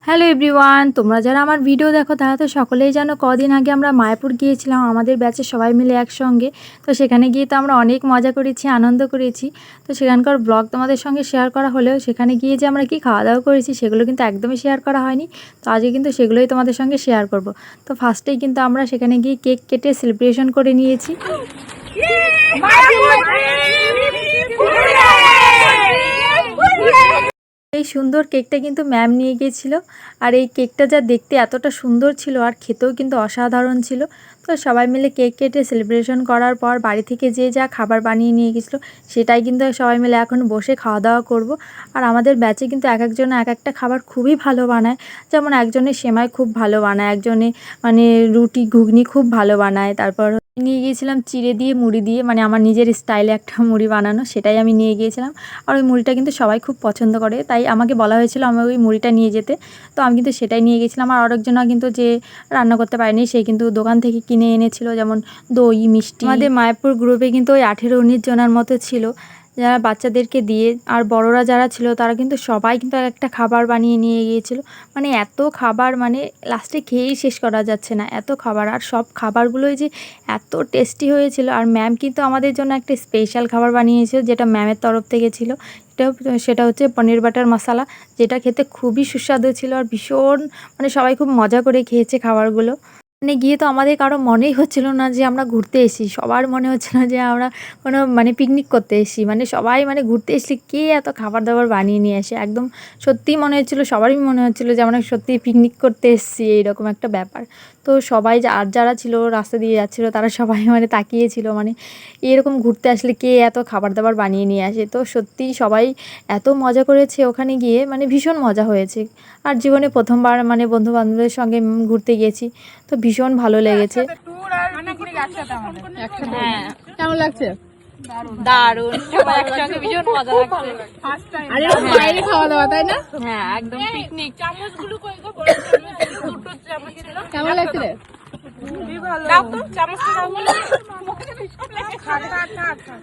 Hello everyone, তোমরা যারা আমার ভিডিও দেখো তারা তো সকলেই জানো কদিন আগে আমরা মায়াপুর গিয়েছিলাম আমাদের ব্যাচের সবাই মিলে একসঙ্গে। তো সেখানে গিয়ে তো আমরা অনেক মজা করেছি, আনন্দ করেছি। তো সেখানকার ব্লগ তোমাদের সঙ্গে শেয়ার করা হলেও সেখানে গিয়ে যে আমরা কি খাওয়া দাওয়া করেছি সেগুলো কিন্তু একদমই শেয়ার করা হয়নি। তো আজকে কিন্তু সেগুলোই তোমাদের সঙ্গে শেয়ার করব। তো ফার্স্টেই কিন্তু আমরা সেখানে গিয়ে কেক কেটে সেলিব্রেশন করে নিয়েছি। এই সুন্দর কেকটা কিন্তু ম্যাম নিয়ে গিয়েছিল, আর এই কেকটা যা দেখতে এতটা সুন্দর ছিল আর খেতেও কিন্তু অসাধারণ ছিল। তো সবাই মিলে কেক কেটে সেলিব্রেশন করার পর বাড়ি থেকে যে যা খাবার বানিয়ে নিয়ে গেছিলো সেটাই কিন্তু সবাই মিলে এখন বসে খাওয়া দাওয়া করব। আর আমাদের ব্যাচে কিন্তু এক একজনে এক একটা খাবার খুবই ভালো বানায়। যেমন একজনে সেমাই খুব ভালো বানায়, একজনে মানে রুটি ঘুগনি খুব ভালো বানায়। তারপর নিয়ে গিয়েছিলাম চিড়ে দিয়ে মুড়ি দিয়ে, মানে আমার নিজের স্টাইলে একটা মুড়ি বানানো, সেটাই আমি নিয়ে গিয়েছিলাম। আর ওই মুড়িটা কিন্তু সবাই খুব পছন্দ করে, তাই আমাকে বলা হয়েছিল আমি ওই মুড়িটা নিয়ে যেতে। তো আমি কিন্তু সেটাই নিয়ে গেছিলাম। আর আরেকজনও কিন্তু যে রান্না করতে পারেনি সে কিন্তু দোকান থেকে কিনে এনেছিল, যেমন দই মিষ্টি। আমাদের মায়াপুর গ্রুপে কিন্তু ওই 18-19 জনের মতো ছিল, যারা বাচ্চাদেরকে দিয়ে। আর বড়রা যারা ছিল তারা কিন্তু সবাই কিন্তু একটা খাবার বানিয়ে নিয়ে গিয়েছিল। মানে এত খাবার, মানে লাস্টে খেয়েই শেষ করা যাচ্ছে না, এত খাবার। আর সব খাবারগুলোই যে এত টেস্টি হয়েছিল। আর ম্যাম কিন্তু আমাদের জন্য একটা স্পেশাল খাবার বানিয়েছিল, যেটা ম্যামের তরফ থেকে ছিল। সেটা হচ্ছে পনির বাটার মশলা, যেটা খেতে খুবই সুস্বাদু ছিল। আর ভীষণ মানে সবাই খুব মজা করে খেয়েছে খাবারগুলো। মানে গিয়ে তো আমাদের কারো মনেই হচ্ছিল না যে আমরা ঘুরতে এসেছি, সবার মনে হচ্ছিল যে আমরা কোনো মানে পিকনিক করতে এসেছি। মানে সবাই মানে ঘুরতে এসেছি, কে এত খাবার দাবার বানিয়ে নিয়ে আসে, একদম সত্যিই মনে হচ্ছিলো, সবারই মনে হচ্ছিলো যে আমরা সত্যিই পিকনিক করতে এসেছি, এইরকম একটা ব্যাপার। তো সবাই আর যারা ছিল রাস্তা দিয়ে যাচ্ছিলো তারা সবাই মানে তাকিয়েছিল, মানে এরকম ঘুরতে আসলে কে এত খাবার দাবার বানিয়ে নিয়ে আসে। তো সত্যিই সবাই এত মজা করেছে ওখানে গিয়ে, মানে ভীষণ মজা হয়েছে। আর জীবনে প্রথমবার মানে বন্ধু বান্ধবদের সঙ্গে ঘুরতে গিয়েছি, তো ভীষণ ভালো লেগেছে। কেমন লাগছে? দারুণ, সবাই একসঙ্গে ভীষণ মজা লাগছে। আরে বাইরে খাওয়া দাওয়া, তাই না? হ্যাঁ, একদম পিকনিক। চামচগুলো কই গো? বড় চামচ, দুটো চামচ ছিল। কেমন লাগছে রে? খুবই ভালো। দাও তো চামচটা দাও। খা খা খা খা।